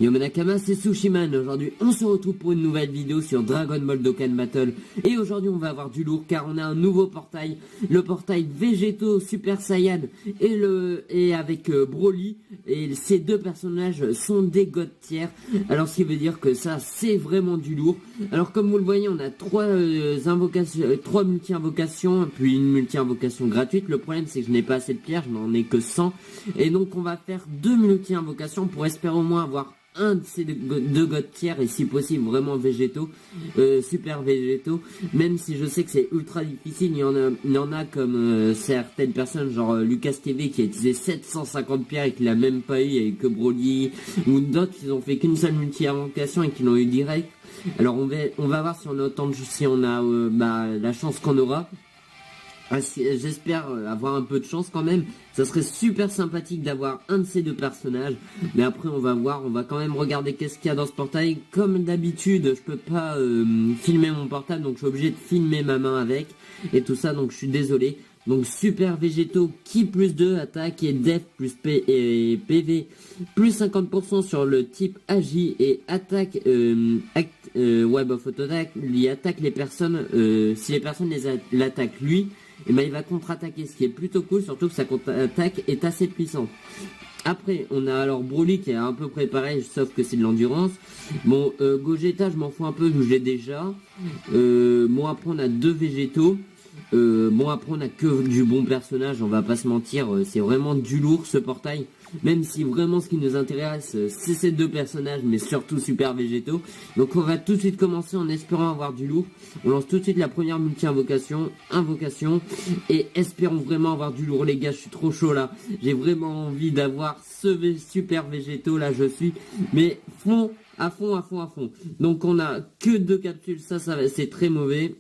Yo Manakama, c'est Sushiman. Aujourd'hui, on se retrouve pour une nouvelle vidéo sur Dragon Ball Dokkan Battle. Et aujourd'hui, on va avoir du lourd car on a un nouveau portail. Le portail Végétaux Super Saiyan et avec Broly. Et ces deux personnages sont des God tiers. Alors, ce qui veut dire que ça, c'est vraiment du lourd. Alors, comme vous le voyez, on a trois multi-invocations, puis une multi-invocation gratuite. Le problème, c'est que je n'ai pas assez de pierres, je n'en ai que 100. Et donc, on va faire deux multi-invocations pour espérer au moins avoir un de ces deux God tiers et si possible vraiment végétaux, super végétaux, même si je sais que c'est ultra difficile. Il y en a comme certaines personnes genre Lucas TV qui a utilisé 750 pierres et qui l'a même pas eu et que Broly, ou d'autres qui ont fait qu'une seule multi-invocation et qui l'ont eu direct. Alors on va voir si on a la chance qu'on aura. J'espère avoir un peu de chance quand même. Ça serait super sympathique d'avoir un de ces deux personnages. Mais après on va voir, on va quand même regarder qu'est-ce qu'il y a dans ce portail. Comme d'habitude, je peux pas filmer mon portable, donc je suis obligé de filmer ma main avec. Et tout ça, donc je suis désolé. Donc super végétaux, ki plus 2, attaque et def plus P et PV, plus 50% sur le type agi et attaque, web of auto-attaque, il attaque les personnes, si les personnes l'attaquent lui, et ben il va contre-attaquer, ce qui est plutôt cool, surtout que sa contre-attaque est assez puissante. Après, on a alors Broly qui est un peu préparé, sauf que c'est de l'endurance. Bon, Gogeta, je m'en fous un peu, je l'ai déjà. Bon, après, on a deux végétaux. Bon, après, on a que du bon personnage, on va pas se mentir. C'est vraiment du lourd, ce portail. Même si vraiment ce qui nous intéresse, c'est ces deux personnages, mais surtout super végétaux. Donc, on va tout de suite commencer en espérant avoir du lourd. On lance tout de suite la première multi-invocation. Et espérons vraiment avoir du lourd, les gars. Je suis trop chaud, là. J'ai vraiment envie d'avoir ce super végétaux, là, je suis. Mais à fond. Donc, on a que deux capsules. Ça c'est très mauvais.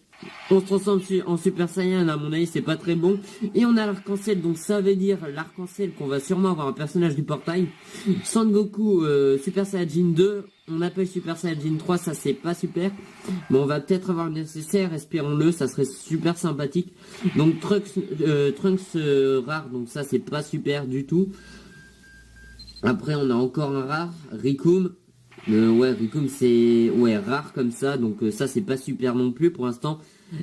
On se transforme en Super Saiyan, à mon avis c'est pas très bon. Et on a l'arc-en-ciel, donc ça veut dire l'arc-en-ciel qu'on va sûrement avoir un personnage du portail. Son Goku, Super Saiyajin 2, on appelle Super Saiyajin 3, ça c'est pas super. Bon, on va peut-être avoir le nécessaire, espérons-le, ça serait super sympathique. Donc Trunks rare, donc ça c'est pas super du tout. Après on a encore un rare, Rikum. Rikum c'est rare comme ça, donc ça c'est pas super non plus pour l'instant.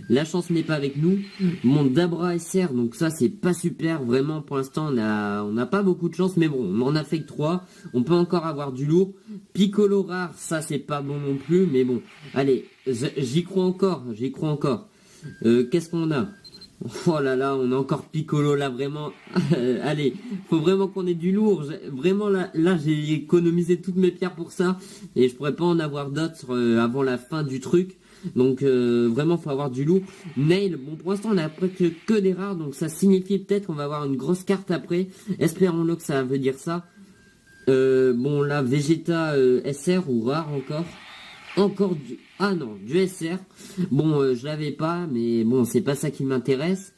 La chance n'est pas avec nous. Mon Dabra SR, donc ça c'est pas super vraiment pour l'instant. On n'a pas beaucoup de chance, mais bon, on en a fait que 3. On peut encore avoir du lourd. Piccolo rare, ça c'est pas bon non plus, mais bon. Allez, j'y crois encore. Qu'est-ce qu'on a? Oh là là, on a encore Piccolo là, vraiment. Allez, faut vraiment qu'on ait du lourd. Vraiment là j'ai économisé toutes mes pierres pour ça. Et je pourrais pas en avoir d'autres avant la fin du truc. Donc vraiment faut avoir du lourd. Nail, bon pour l'instant on a presque que des rares. Donc ça signifie peut-être qu'on va avoir une grosse carte après. Espérons-le que ça veut dire ça. Bon là, Vegeta SR ou rare encore. Encore du... Ah non, du SR. Bon, je l'avais pas, mais bon, c'est pas ça qui m'intéresse.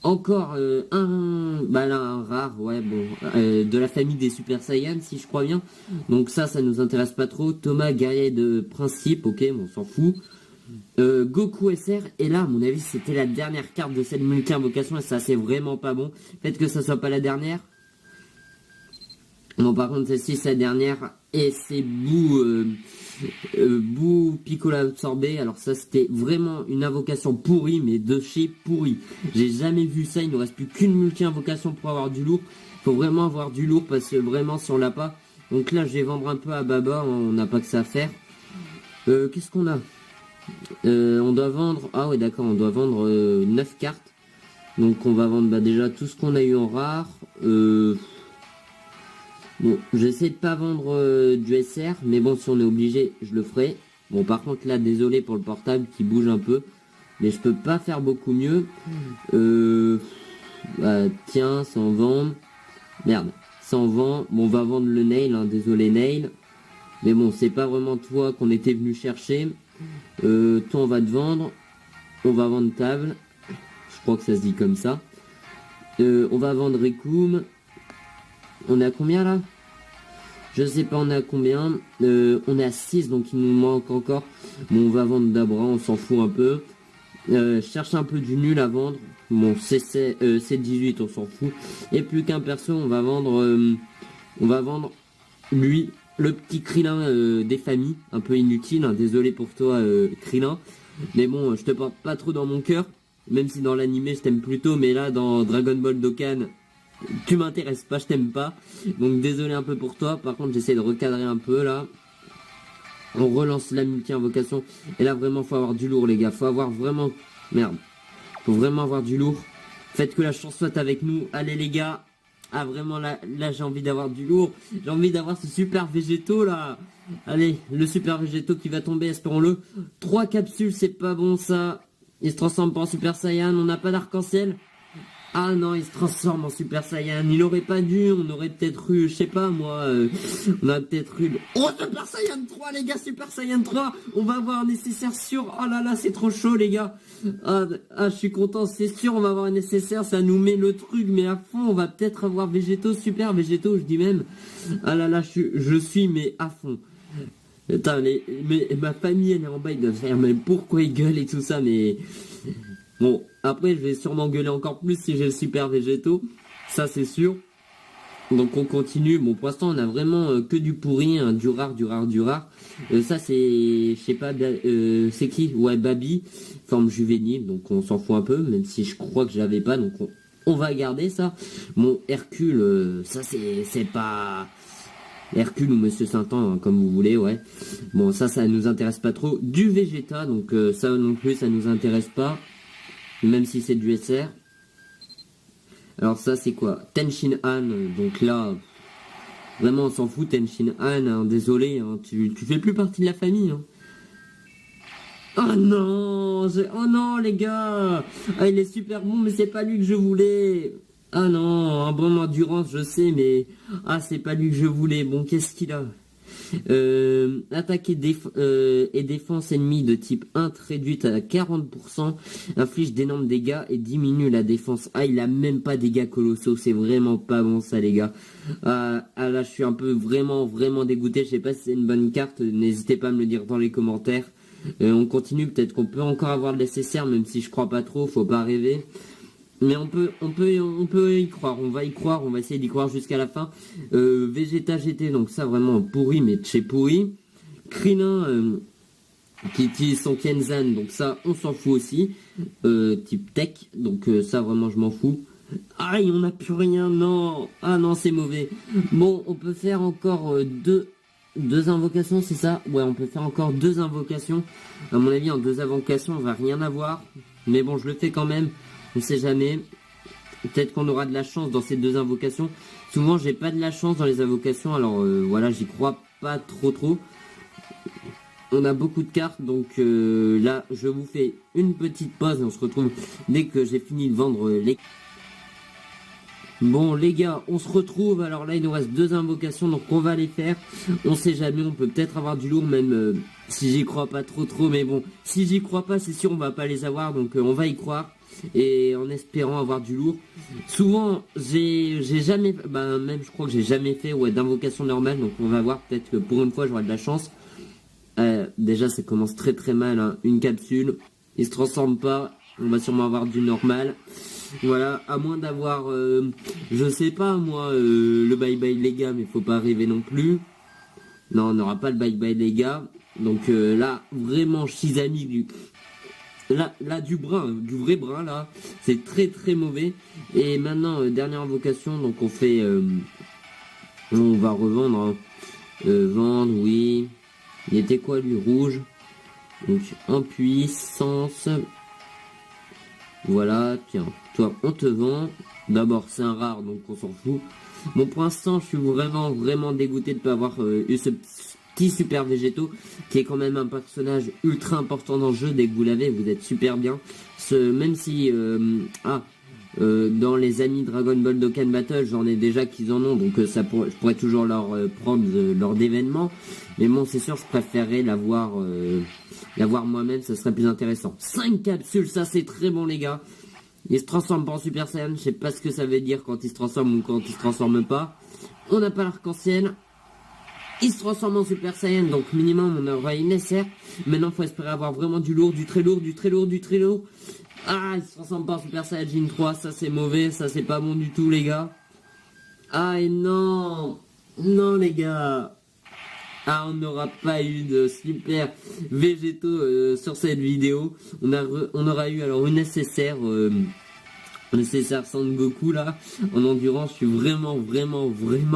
Encore un rare, ouais, bon, de la famille des Super Saiyan, si je crois bien. Donc ça nous intéresse pas trop. Thomas, guerrier de principe, ok, bon, on s'en fout. Goku SR, et là, à mon avis, c'était la dernière carte de cette multi-invocation, et ça, c'est vraiment pas bon. Peut-être que ça soit pas la dernière. Non, par contre, celle-ci, c'est la dernière, et c'est Bou Piccolo absorbé. Alors ça c'était vraiment une invocation pourrie, mais de chez pourri. J'ai jamais vu ça, il ne reste plus qu'une multi-invocation pour avoir du lourd. Faut vraiment avoir du lourd parce que vraiment si on l'a pas. Donc là je vais vendre un peu à Baba, on n'a pas que ça à faire. Qu'est-ce qu'on a? On doit vendre, ah ouais d'accord, on doit vendre 9 cartes. Donc on va vendre déjà tout ce qu'on a eu en rare. Bon, j'essaie de pas vendre du SR, mais bon, si on est obligé, je le ferai. Bon, par contre, là, désolé pour le portable qui bouge un peu, mais je peux pas faire beaucoup mieux. Tiens, ça en vend. Merde, ça en vend. Bon, on va vendre le Nail, hein, désolé Nail. Mais bon, c'est pas vraiment toi qu'on était venu chercher. Toi, on va te vendre. On va vendre table. Je crois que ça se dit comme ça. On va vendre Rikum. On est à combien là? Je sais pas, on est à combien. On est à 6, donc il nous manque encore. Bon, on va vendre Dabra, on s'en fout un peu. Cherche un peu du nul à vendre. Bon, c'est 18, on s'en fout. Et plus qu'un perso, on va vendre lui. le petit Krillin des familles, un peu inutile, hein, désolé pour toi Krillin. Mais bon, je te porte pas trop dans mon cœur, même si dans l'animé je t'aime plutôt, mais là dans Dragon Ball Dokkan, tu m'intéresses pas, je t'aime pas. Donc désolé un peu pour toi, par contre j'essaie de recadrer un peu là. On relance la multi-invocation. Et là vraiment faut avoir du lourd les gars, faut avoir vraiment... Merde. Faut vraiment avoir du lourd. Faites que la chance soit avec nous. Allez les gars. Ah vraiment là j'ai envie d'avoir du lourd. J'ai envie d'avoir ce super végétaux là. Allez, le super végétaux qui va tomber, espérons-le. 3 capsules, c'est pas bon ça. Il se transforme pas en Super Saiyan, on n'a pas d'arc-en-ciel. Ah non, il se transforme en Super Saiyan. Il aurait pas dû, on aurait peut-être eu, je sais pas moi, on aurait peut-être eu... Oh, Super Saiyan 3 les gars, Super Saiyan 3. On va avoir un nécessaire sûr. Oh là là, c'est trop chaud les gars. Je suis content, c'est sûr, on va avoir un nécessaire. Ça nous met le truc, mais à fond, on va peut-être avoir végétaux, super végétaux, je dis même. Ah là là, je suis mais à fond. Putain, ma famille elle est en bas, ils doivent faire, mais pourquoi ils gueulent et tout ça, mais... Bon, après je vais sûrement gueuler encore plus si j'ai le super végétaux, ça c'est sûr. Donc on continue, bon pour l'instant on a vraiment que du pourri, hein, du rare. Ça c'est, je sais pas, c'est qui? Ouais, Babi, forme juvénile, donc on s'en fout un peu, même si je crois que je l'avais pas, donc on va garder ça. Mon Hercule, ça c'est pas... Hercule ou Monsieur Saint-An, hein, comme vous voulez, ouais. Bon, ça nous intéresse pas trop. Du Vegeta, donc ça non plus, ça nous intéresse pas. Même si c'est du SR. Alors ça, c'est quoi? Tenshin Han, donc là, vraiment, on s'en fout, Tenshin Han, hein, désolé, hein, tu fais plus partie de la famille, hein. Oh non, oh non, les gars. Ah, il est super bon, mais c'est pas lui que je voulais. Ah non, un bon endurance, je sais, mais... Ah, c'est pas lui que je voulais. Bon, qu'est-ce qu'il a? Attaque et défense ennemie de type 1 réduite à 40%, inflige d'énormes dégâts et diminue la défense. Ah, il a même pas dégâts colossaux, c'est vraiment pas bon ça les gars. Là je suis un peu vraiment dégoûté, je sais pas si c'est une bonne carte, n'hésitez pas à me le dire dans les commentaires. On continue, peut-être qu'on peut encore avoir le nécessaire, même si je crois pas trop, faut pas rêver. Mais on peut y croire, on va y croire, on va essayer d'y croire jusqu'à la fin. Vegeta GT, donc ça vraiment pourri, mais chez pourri. Krillin qui utilise son Kenzan, donc ça on s'en fout aussi. Type tech, donc ça vraiment je m'en fous. Aïe, on n'a plus rien, non. Ah non, c'est mauvais. Bon, on peut faire encore deux invocations, c'est ça? Ouais, on peut faire encore 2 invocations. À mon avis, en 2 invocations, on va rien avoir. Mais bon, je le fais quand même. On sait jamais. Peut-être qu'on aura de la chance dans ces 2 invocations. Souvent, j'ai pas de la chance dans les invocations. Alors voilà, j'y crois pas trop. On a beaucoup de cartes. Donc là, je vous fais une petite pause. Et on se retrouve dès que j'ai fini de vendre les... Bon les gars, on se retrouve. Alors là, il nous reste 2 invocations. Donc on va les faire. On sait jamais. On peut peut-être avoir du lourd. Même si j'y crois pas trop. Mais bon, si j'y crois pas, c'est sûr on va pas les avoir. Donc on va y croire. Et en espérant avoir du lourd. Souvent j'ai jamais, même je crois que j'ai jamais fait d'invocation normale, donc on va voir, peut-être que pour une fois j'aurai de la chance. Déjà ça commence très mal, hein. Une capsule, il se transforme pas, on va sûrement avoir du normal. Voilà, à moins d'avoir je sais pas moi, le bye bye les gars, mais faut pas rêver non plus. Non, on n'aura pas le bye bye les gars. Donc là vraiment Shizami Là du brun, du vrai brun là, c'est très mauvais. Et maintenant dernière invocation, donc on fait, on va revendre, hein. Vendre, oui. Il était quoi lui, rouge. Donc en puissance. Voilà, tiens, toi on te vend. D'abord c'est un rare donc on s'en fout. Bon pour l'instant je suis vraiment dégoûté de ne pas avoir eu ce petit super végétaux qui est quand même un personnage ultra important dans le jeu. Dès que vous l'avez, vous êtes super bien. Même si dans les amis Dragon Ball Dokkan Battle, j'en ai déjà qu'ils en ont, donc je pourrais toujours leur prendre lors d'événements. Mais bon, c'est sûr, je préférerais l'avoir moi-même, ça serait plus intéressant. 5 capsules, ça c'est très bon les gars. Il se transforme pas en Super Saiyan, je sais pas ce que ça veut dire quand il se transforme ou quand il se transforme pas. On n'a pas l'arc-en-ciel. Il se transforme en Super Saiyan, donc minimum on aura une SR. Maintenant faut espérer avoir vraiment du lourd, du très lourd. Ah, il se transforme pas en Super Saiyajin 3, ça c'est mauvais, ça c'est pas bon du tout les gars. Ah et non les gars. Ah, on n'aura pas eu de super végétaux sur cette vidéo. On aura eu alors une SSR, le SSR Sangoku là, en endurance. Je suis vraiment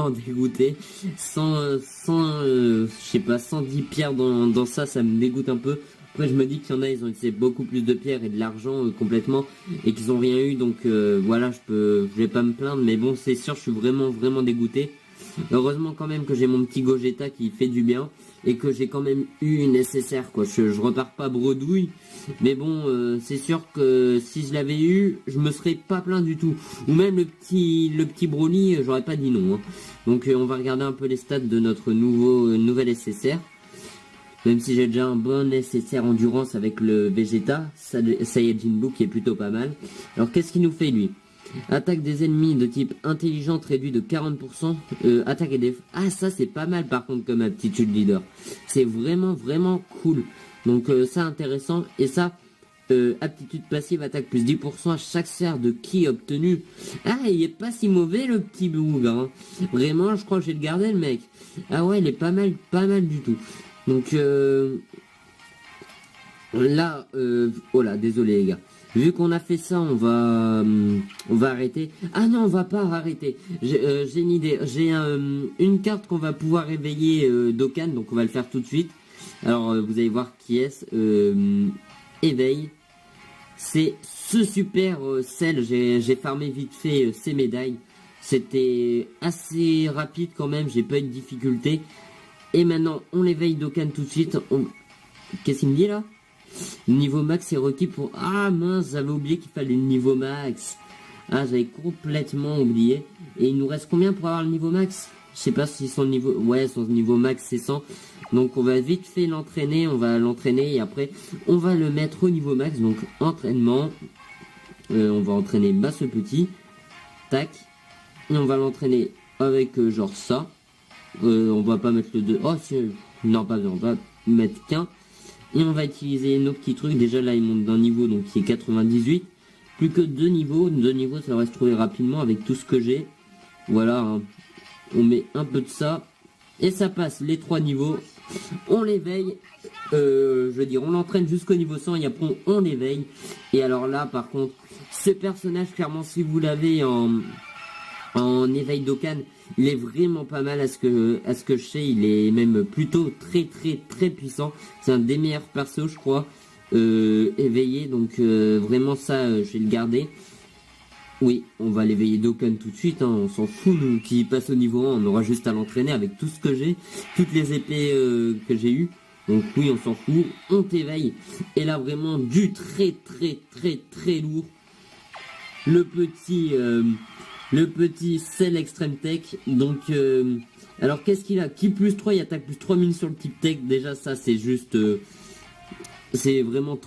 dégoûté. Je sais pas, 110 pierres dans ça me dégoûte un peu. Après je me dis qu'il y en a, ils ont utilisé beaucoup plus de pierres et de l'argent complètement, et qu'ils ont rien eu, donc voilà, je vais pas me plaindre, mais bon, c'est sûr, je suis vraiment dégoûté. Heureusement quand même que j'ai mon petit Gogeta qui fait du bien, et que j'ai quand même eu une SSR quoi. Je repars pas bredouille, mais bon, c'est sûr que si je l'avais eu, je me serais pas plaint du tout. Ou même le petit Broly, j'aurais pas dit non, hein. Donc on va regarder un peu les stats de notre nouvel SSR. Même si j'ai déjà un bon SSR endurance avec le Vegeta, Saiyajin Blue qui est plutôt pas mal. Alors qu'est-ce qu'il nous fait lui? Attaque des ennemis de type intelligente réduit de 40%. Attaque et défense. Ah, ça c'est pas mal par contre comme aptitude leader. C'est vraiment cool. Donc ça intéressant. Et ça, aptitude passive, attaque plus 10% à chaque sphère de ki obtenu. Ah, il est pas si mauvais le petit bougre, hein. Vraiment, je crois que je vais le garder le mec. Ah ouais, il est pas mal du tout. Donc là, oh là, désolé les gars. Vu qu'on a fait ça, on va arrêter. Ah non, on va pas arrêter. J'ai une idée. J'ai une carte qu'on va pouvoir réveiller Dokkan, donc on va le faire tout de suite. Alors vous allez voir qui est-ce. Éveil. C'est ce super sel. J'ai farmé vite fait ces médailles. C'était assez rapide quand même. J'ai pas eu de difficulté. Et maintenant, on l'éveille Dokkan tout de suite. Qu'est-ce qu'il me dit là? Niveau max est requis pour... Ah mince, j'avais oublié qu'il fallait le niveau max. Ah, j'avais complètement oublié. Et il nous reste combien pour avoir le niveau max? Je sais pas si son niveau... Ouais, son niveau max c'est 100. Donc on va vite fait l'entraîner. On va l'entraîner et après, on va le mettre au niveau max. Donc entraînement. On va entraîner ce petit. Tac. Et on va l'entraîner avec genre ça. On va pas mettre le 2. Oh, si, non, pas besoin. On va mettre qu'un. Et on va utiliser nos petits trucs. Déjà, là, il monte d'un niveau, donc qui est 98. Plus que 2 niveaux. 2 niveaux, ça va se trouver rapidement avec tout ce que j'ai. Voilà. Hein. On met un peu de ça. Et ça passe les 3 niveaux. On l'éveille. Je veux dire, on l'entraîne jusqu'au niveau 100. Et après, on l'éveille. Et alors là, par contre, ce personnage, clairement, si vous l'avez en éveil Dokkan, il est vraiment pas mal à ce que je sais. Il est même plutôt très puissant. C'est un des meilleurs persos, je crois, éveillé. Donc vraiment ça, je vais le garder. Oui, on va l'éveiller Dokkan tout de suite, hein. On s'en fout, nous, qui passe au niveau 1. On aura juste à l'entraîner avec tout ce que j'ai, toutes les épées que j'ai eues. Donc oui, on s'en fout, on t'éveille. Et là, vraiment, du très lourd. Le petit Cell Extreme Tech. Donc alors qu'est-ce qu'il a? Ki plus 3, il attaque plus 3000 sur le type Tech. Déjà ça c'est juste c'est vraiment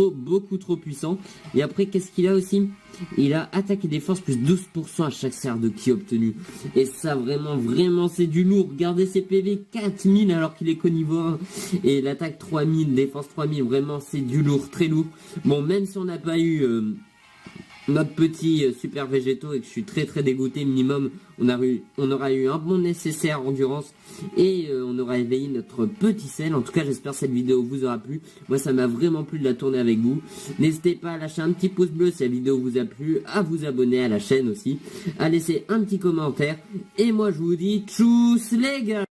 beaucoup trop puissant. Et après qu'est-ce qu'il a aussi? Il a attaque et défense plus 12% à chaque sphère de ki obtenu. Et ça vraiment c'est du lourd. Regardez ses PV 4000 alors qu'il est qu'au niveau 1. Et l'attaque 3000, défense 3000. Vraiment c'est du lourd, très lourd. Bon, même si on n'a pas eu notre petit super végétaux et que je suis très dégoûté, minimum on aura eu un bon nécessaire endurance et on aura éveillé notre petit sel. En tout cas j'espère que cette vidéo vous aura plu. Moi ça m'a vraiment plu de la tourner avec vous. N'hésitez pas à lâcher un petit pouce bleu si la vidéo vous a plu, à vous abonner à la chaîne aussi, à laisser un petit commentaire et moi je vous dis tchuss les gars.